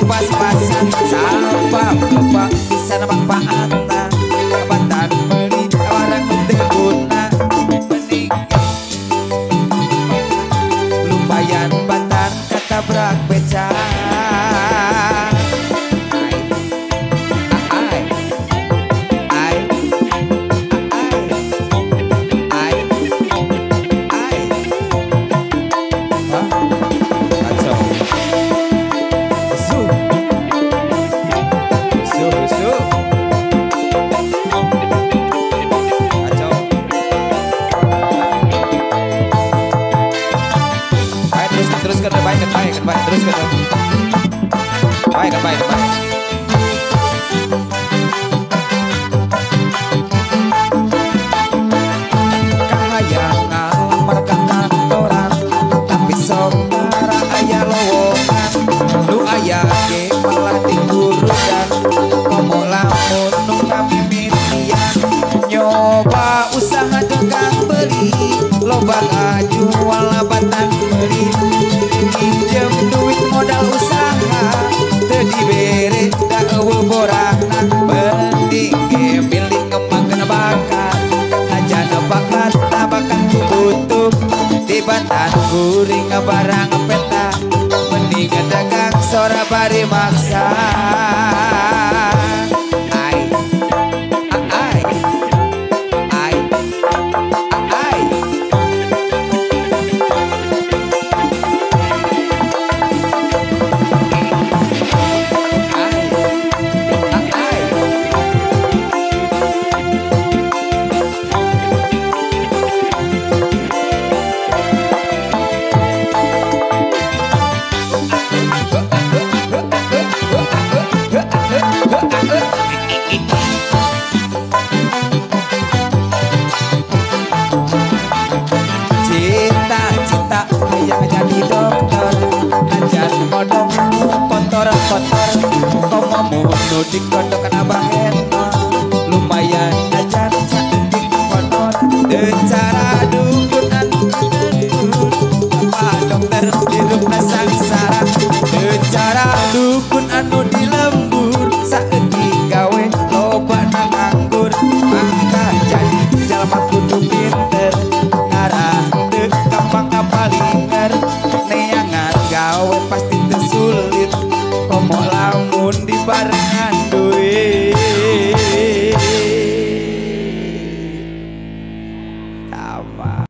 Pas-pasan sapa bapak bisa manfaatna kapan beli barang teu guna mending lumayan bantan katabrak beca Bantan kuring barang peta mending dagang sora bari maksa ai ai ai ai jadi dokter ajar modok kotor-kotor komo munu dikodok abahen lumayan ajar cantik kotor cara dukun apa dokter dirupna sangsara cara dukun anu di lembur saeutik gawe loba nganggur maka jadi jalma kudu pinter ngara